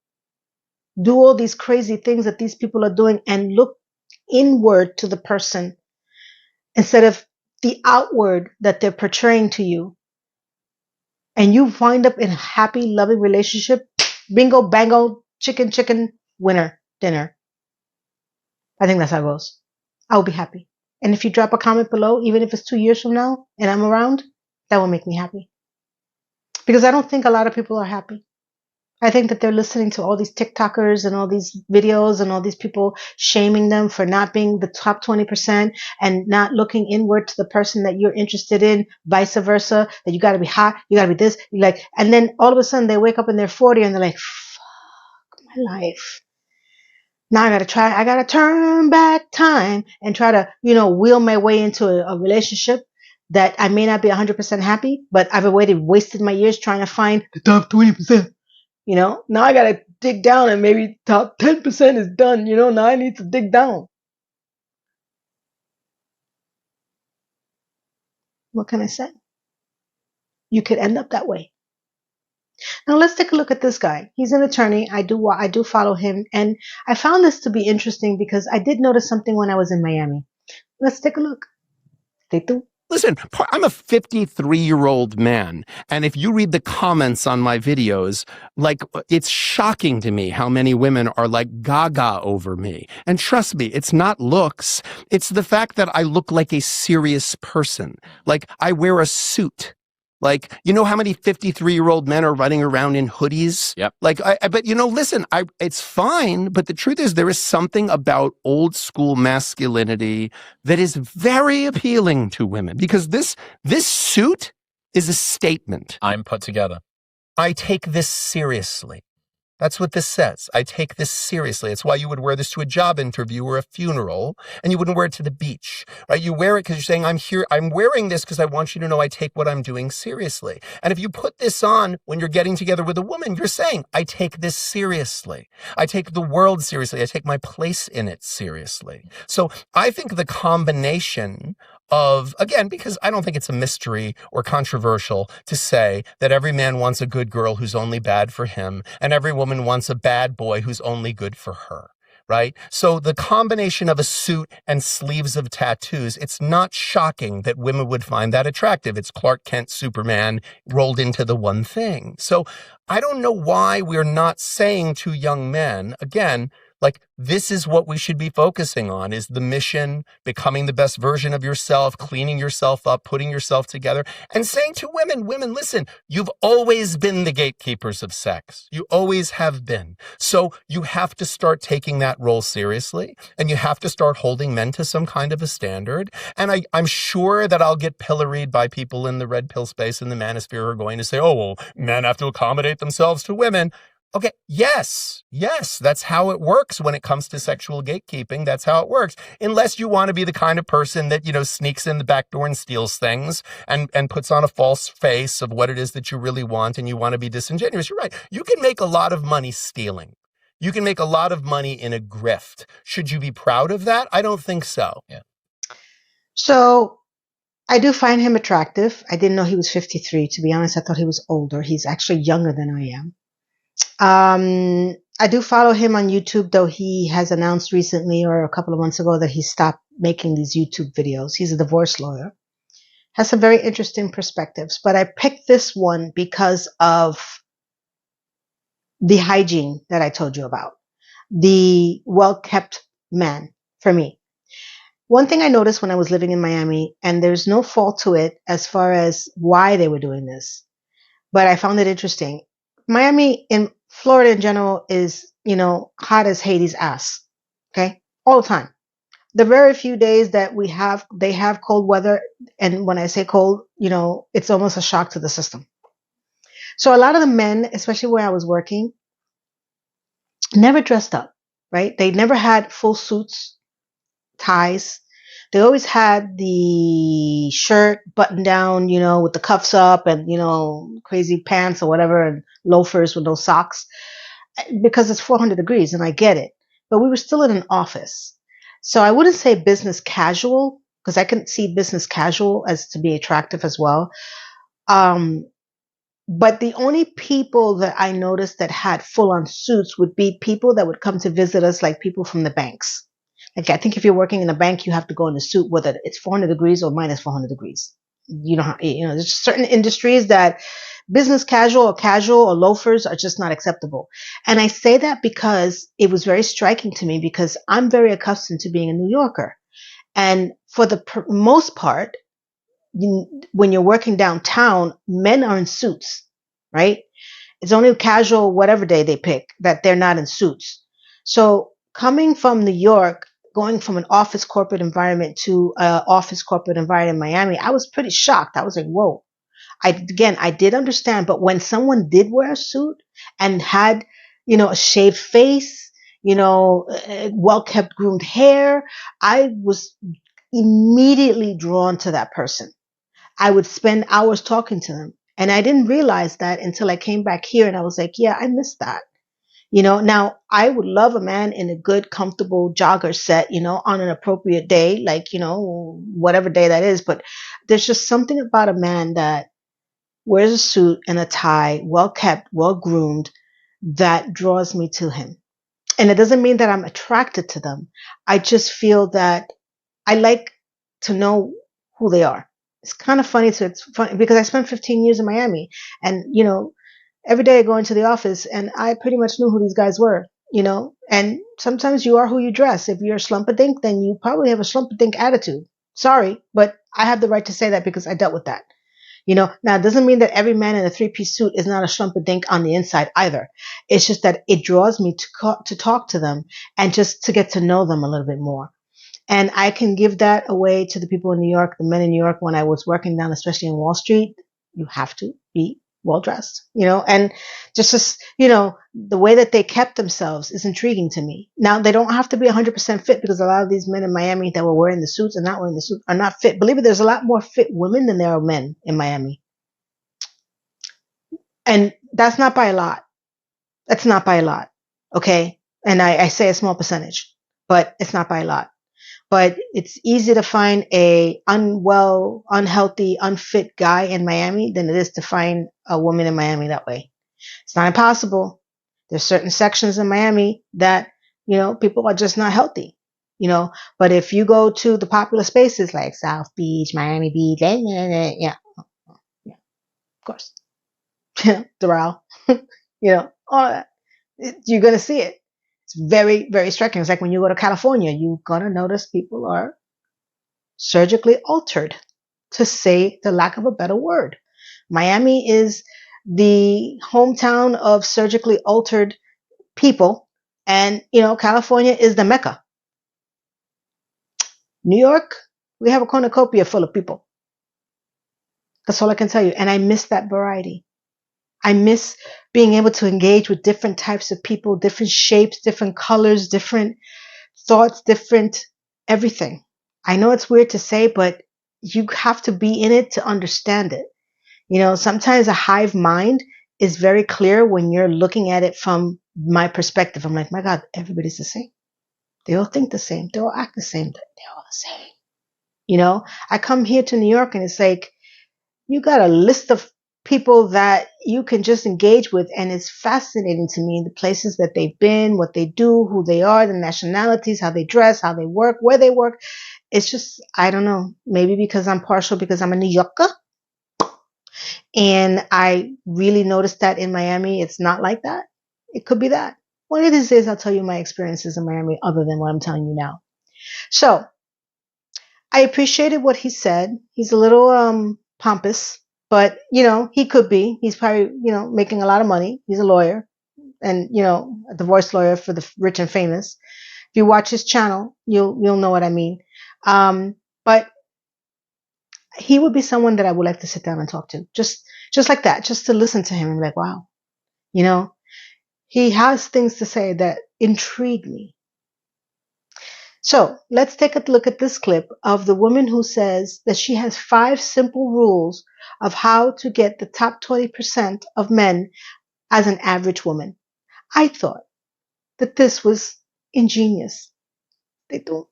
do all these crazy things that these people are doing and look inward to the person instead of the outward that they're portraying to you, and you wind up in a happy, loving relationship, bingo, bango, chicken, winner, dinner. I think that's how it goes. I'll be happy. And if you drop a comment below, even if it's 2 years from now and I'm around, that will make me happy. Because I don't think a lot of people are happy. I think that they're listening to all these TikTokers and all these videos and all these people shaming them for not being the top 20% and not looking inward to the person that you're interested in, vice versa, that you got to be hot, you got to be this, and then all of a sudden they wake up and they're 40 and they're like, fuck my life. Now I got to turn back time and try to, wheel my way into a relationship that I may not be 100% happy, but I've already wasted my years trying to find the top 20%. Now I got to dig down and maybe top 10% is done. Now I need to dig down. What can I say? You could end up that way. Now let's take a look at this guy. He's an attorney. I do follow him, and I found this to be interesting because I did notice something when I was in Miami. Let's take a look. Stay tuned. Listen, I'm a 53-year-old man, and if you read the comments on my videos, like, it's shocking to me how many women are like gaga over me. And trust me, it's not looks. It's the fact that I look like a serious person. Like, I wear a suit. Like, you know how many 53-year-old men are running around in hoodies? Yep. Like, but listen, it's fine, but the truth is there is something about old school masculinity that is very appealing to women because this suit is a statement. I'm put together. I take this seriously. That's what this says. I take this seriously. It's why you would wear this to a job interview or a funeral, and you wouldn't wear it to the beach, right? You wear it because you're saying, I'm wearing this because I want you to know I take what I'm doing seriously. And if you put this on when you're getting together with a woman, you're saying, I take this seriously. I take the world seriously. I take my place in it seriously. So I think the combination of, again, because I don't think it's a mystery or controversial to say that every man wants a good girl who's only bad for him, and every woman wants a bad boy who's only good for her, right? So the combination of a suit and sleeves of tattoos, it's not shocking that women would find that attractive. It's Clark Kent, Superman, rolled into the one thing. So I don't know why we're not saying to young men, again, like, this is what we should be focusing on, is the mission, becoming the best version of yourself, cleaning yourself up, putting yourself together, and saying to women, listen, you've always been the gatekeepers of sex. You always have been. So you have to start taking that role seriously, and you have to start holding men to some kind of a standard. And I'm sure that I'll get pilloried by people in the red pill space and the manosphere who are going to say, oh, well, men have to accommodate themselves to women. Okay, yes, that's how it works when it comes to sexual gatekeeping. That's how it works. Unless you want to be the kind of person that, sneaks in the back door and steals things and puts on a false face of what it is that you really want, and you want to be disingenuous. You're right. You can make a lot of money stealing. You can make a lot of money in a grift. Should you be proud of that? I don't think so. Yeah. So I do find him attractive. I didn't know he was 53. To be honest, I thought he was older. He's actually younger than I am. I do follow him on YouTube, though he has announced recently or a couple of months ago that he stopped making these YouTube videos. He's a divorce lawyer. Has some very interesting perspectives, but I picked this one because of the hygiene that I told you about. The well-kept man for me. One thing I noticed when I was living in Miami, and there's no fault to it as far as why they were doing this, but I found it interesting. Miami in Florida in general is, hot as Hades' ass. Okay? All the time. The very few days that they have cold weather. And when I say cold, it's almost a shock to the system. So a lot of the men, especially where I was working, never dressed up, right? They never had full suits, ties. They always had the shirt buttoned down, with the cuffs up and, crazy pants or whatever and loafers with no socks because it's 400 degrees and I get it. But we were still in an office. So I wouldn't say business casual because I can see business casual as to be attractive as well. But the only people that I noticed that had full on suits would be people that would come to visit us, like people from the banks. Like, I think if you're working in a bank, you have to go in a suit, whether it's 400 degrees or minus 400 degrees. There's certain industries that business casual or loafers are just not acceptable. And I say that because it was very striking to me because I'm very accustomed to being a New Yorker. And for the most part, when you're working downtown, men are in suits, right? It's only casual, whatever day they pick, that they're not in suits. So coming from New York, going from an office corporate environment to an office corporate environment in Miami, I was pretty shocked. I was like, whoa. I did understand, but when someone did wear a suit and had, a shaved face, well-kept groomed hair, I was immediately drawn to that person. I would spend hours talking to them. And I didn't realize that until I came back here and I was like, yeah, I missed that. Now I would love a man in a good, comfortable jogger set, on an appropriate day, like, whatever day that is. But there's just something about a man that wears a suit and a tie, well kept, well groomed, that draws me to him. And it doesn't mean that I'm attracted to them. I just feel that I like to know who they are. It's kind of funny. It's funny because I spent 15 years in Miami, and every day I go into the office, and I pretty much knew who these guys were. And sometimes you are who you dress. If you're a slumpadink, then you probably have a slumpadink attitude. Sorry, but I have the right to say that because I dealt with that. Now it doesn't mean that every man in a 3-piece suit is not a slumpadink on the inside either. It's just that it draws me to talk to them and just to get to know them a little bit more. And I can give that away to the people in New York, the men in New York, when I was working down, especially in Wall Street. You have to be well dressed, and just the way that they kept themselves is intriguing to me. Now, they don't have to be 100% fit, because a lot of these men in Miami that were wearing the suits and not wearing the suit are not fit. Believe it, there's a lot more fit women than there are men in Miami. And that's not by a lot. That's not by a lot. Okay. And I say a small percentage, but it's not by a lot. But it's easy to find a unwell, unhealthy, unfit guy in Miami than it is to find a woman in Miami that way. It's not impossible. There's certain sections in Miami that, people are just not healthy, But if you go to the popular spaces like South Beach, Miami Beach, yeah, of course, Doral, all that, you're going to see it. It's very, very striking. It's like when you go to California, you're going to notice people are surgically altered, to say the lack of a better word. Miami is the hometown of surgically altered people. And, California is the Mecca. New York, we have a cornucopia full of people. That's all I can tell you. And I miss that variety. I miss being able to engage with different types of people, different shapes, different colors, different thoughts, different everything. I know it's weird to say, but you have to be in it to understand it. Sometimes a hive mind is very clear when you're looking at it from my perspective. I'm like, my God, everybody's the same. They all think the same. They all act the same. They're all the same. I come here to New York and it's like, you got a list of people that you can just engage with, and it's fascinating to me, the places that they've been, what they do, who they are, the nationalities, how they dress, how they work, where they work. It's just, I don't know, maybe because I'm partial, because I'm a New Yorker, and I really noticed that in Miami it's not like that. It could be that. One of these days I'll tell you my experiences in Miami other than what I'm telling you now. So I appreciated what he said. He's a little pompous, but, he could be. He's probably, making a lot of money. He's a lawyer and, a divorce lawyer for the rich and famous. If you watch his channel, you'll know what I mean. But he would be someone that I would like to sit down and talk to. Just like that, just to listen to him and be like, wow, he has things to say that intrigue me. So let's take a look at this clip of the woman who says that she has 5 simple rules of how to get the top 20% of men as an average woman. I thought that this was ingenious. They don't.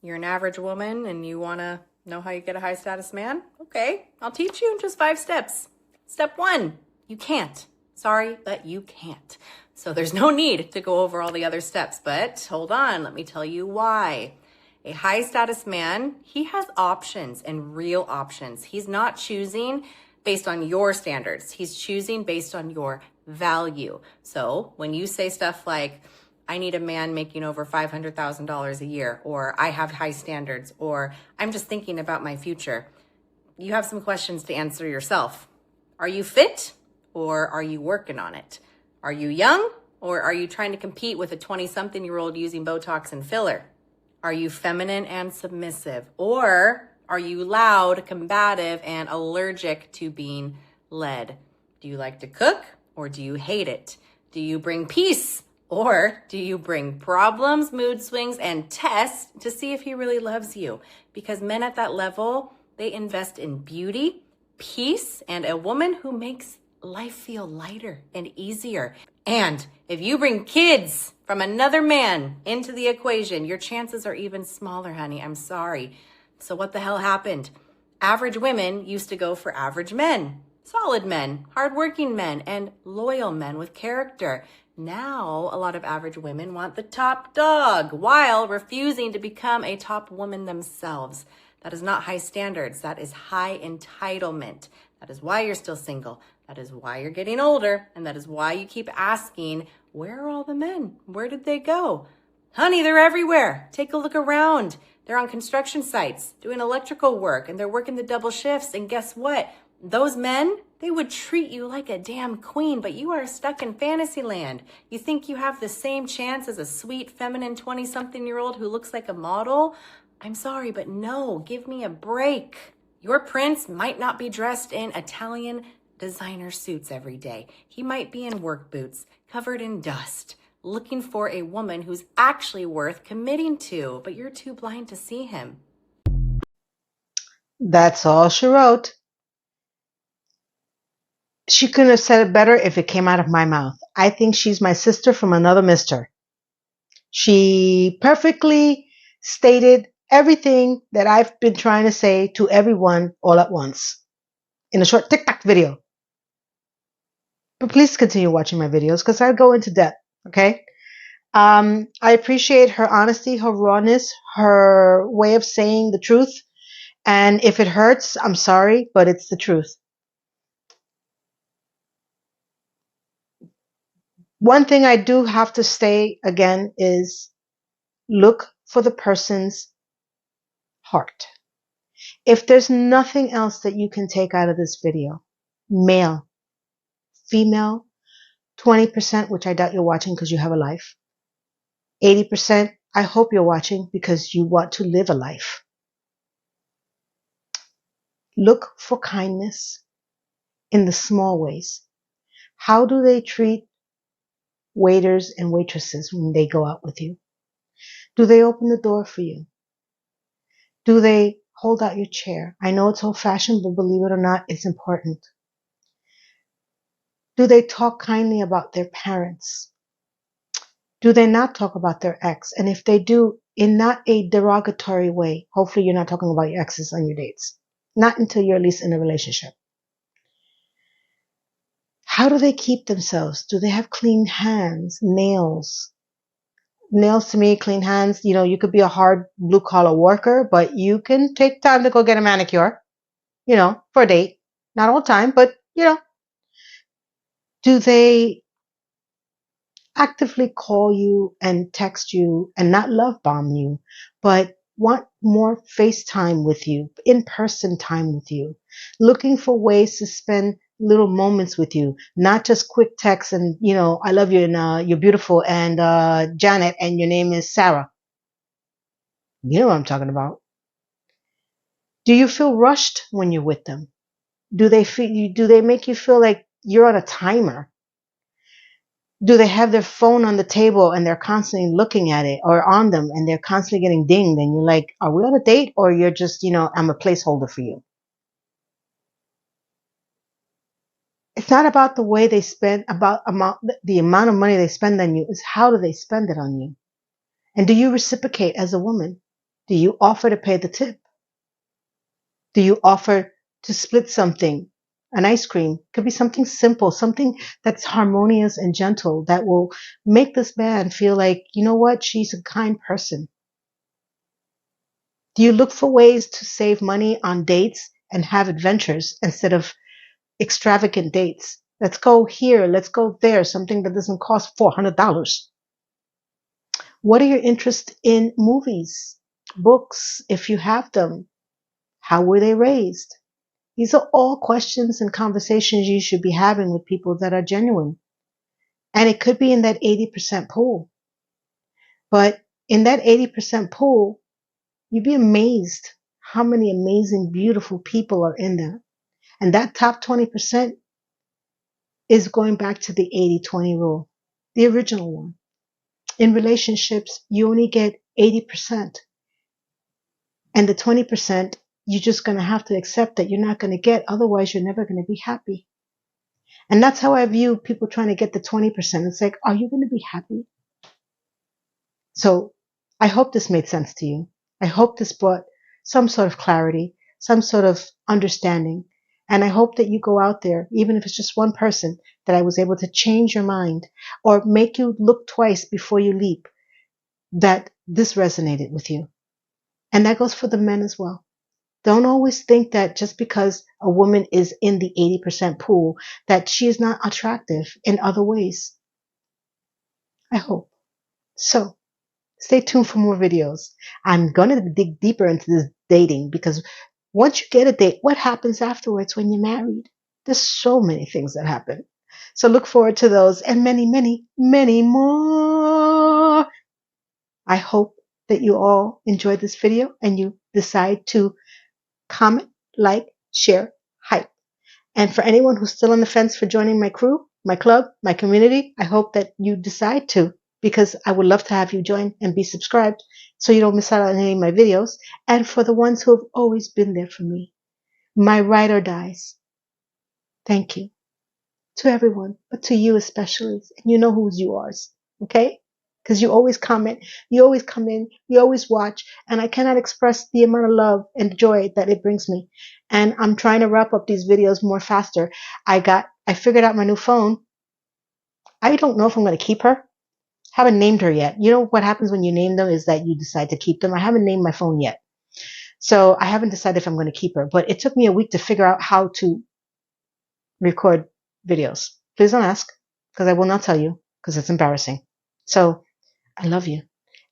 You're an average woman and you want to know how you get a high status man? Okay, I'll teach you in just 5 steps. Step 1, you can't. Sorry, but you can't. So there's no need to go over all the other steps, but hold on, let me tell you why. A high status man, he has options and real options. He's not choosing based on your standards. He's choosing based on your value. So when you say stuff like, I need a man making over $500,000 a year, or I have high standards, or I'm just thinking about my future, you have some questions to answer yourself. Are you fit, or are you working on it? Are you young, or are you trying to compete with a 20-something-year-old using Botox and filler? Are you feminine and submissive, or are you loud, combative, and allergic to being led? Do you like to cook, or do you hate it? Do you bring peace, or do you bring problems, mood swings, and tests to see if he really loves you? Because men at that level, they invest in beauty, peace, and a woman who makes life feel lighter and easier. And if you bring kids from another man into the equation, your chances are even smaller, honey. I'm sorry. So what the hell happened? Average women used to go for average men, solid men, hardworking men, and loyal men with character. Now, a lot of average women want the top dog while refusing to become a top woman themselves. That is not high standards. That is high entitlement. That is why you're still single. That is why you're getting older. And that is why you keep asking, where are all the men? Where did they go? Honey, they're everywhere. Take a look around. They're on construction sites doing electrical work and they're working the double shifts. And guess what? Those men, they would treat you like a damn queen, but you are stuck in fantasy land. You think you have the same chance as a sweet, feminine 20-something-year-old who looks like a model? I'm sorry, but no, give me a break. Your prince might not be dressed in Italian designer suits every day. He might be in work boots, covered in dust, looking for a woman who's actually worth committing to, but you're too blind to see him. That's all she wrote. She couldn't have said it better if it came out of my mouth. I think she's my sister from another mister. She perfectly stated everything that I've been trying to say to everyone all at once in a short TikTok video. But please continue watching my videos because I go into depth, okay? I appreciate her honesty, her rawness, her way of saying the truth. And if it hurts, I'm sorry, but it's the truth. One thing I do have to say again is look for the person's heart. If there's nothing else that you can take out of this video, male, female, 20%, which I doubt you're watching because you have a life. 80%, I hope you're watching because you want to live a life. Look for kindness in the small ways. How do they treat waiters and waitresses when they go out with you? Do they open the door for you? Do they hold out your chair? I know it's old-fashioned, but believe it or not, it's important. Do they talk kindly about their parents? Do they not talk about their ex? And if they do, in not a derogatory way, hopefully you're not talking about your exes on your dates. Not until you're at least in a relationship. How do they keep themselves? Do they have clean hands, nails? Nails to me, clean hands. You know, you could be a hard blue-collar worker, but you can take time to go get a manicure, you know, for a date. Not all the time, but, you know. Do they actively call you and text you and not love bomb you, but want more FaceTime with you, in-person time with you, looking for ways to spend little moments with you, not just quick texts and, you know, I love you and you're beautiful and Janet and your name is Sarah. You know what I'm talking about. Do you feel rushed when you're with them? Do they make you feel like you're on a timer? Do they have their phone on the table and they're constantly looking at it, or on them and they're constantly getting dinged and you're like, are we on a date, or you're just, you know, I'm a placeholder for you? It's not about the way they spend, the amount of money they spend on you. It's how do they spend it on you? And do you reciprocate as a woman? Do you offer to pay the tip? Do you offer to split something? An ice cream could be something simple, something that's harmonious and gentle that will make this man feel like, you know what, she's a kind person. Do you look for ways to save money on dates and have adventures instead of extravagant dates? Let's go here, let's go there, something that doesn't cost $400. What are your interests in movies, books, if you have them? How were they raised? These are all questions and conversations you should be having with people that are genuine. And it could be in that 80% pool. But in that 80% pool, you'd be amazed how many amazing, beautiful people are in there. And that top 20% is going back to the 80-20 rule, the original one. In relationships, you only get 80%. And the 20%, you're just going to have to accept that you're not going to get. Otherwise, you're never going to be happy. And that's how I view people trying to get the 20%. It's like, are you going to be happy? So I hope this made sense to you. I hope this brought some sort of clarity, some sort of understanding. And I hope that you go out there, even if it's just one person, that I was able to change your mind or make you look twice before you leap, that this resonated with you. And that goes for the men as well. Don't always think that just because a woman is in the 80% pool, that she is not attractive in other ways. I hope. So, stay tuned for more videos. I'm going to dig deeper into this dating because once you get a date, what happens afterwards when you're married? There's so many things that happen. So look forward to those and many, many, many more. I hope that you all enjoyed this video and you decide to comment, like, share, hype. And for anyone who's still on the fence for joining my crew, my club, my community, I hope that you decide to, because I would love to have you join and be subscribed so you don't miss out on any of my videos. And for the ones who have always been there for me, my ride or dies, thank you to everyone, but to you especially. And you know who's yours, okay? Because you always comment, you always come in, you always watch, and I cannot express the amount of love and joy that it brings me. And I'm trying to wrap up these videos more faster. I figured out my new phone. I don't know if I'm going to keep her. Haven't named her yet. You know what happens when you name them is that you decide to keep them. I haven't named my phone yet. So I haven't decided if I'm going to keep her, but it took me a week to figure out how to record videos. Please don't ask, because I will not tell you, because it's embarrassing. So I love you,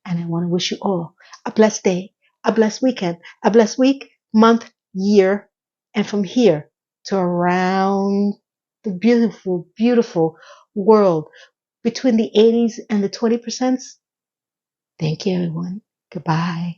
and I want to wish you all a blessed day, a blessed weekend, a blessed week, month, year, and from here to around the beautiful, beautiful world between the 80s and the 20%. Thank you, everyone. Goodbye.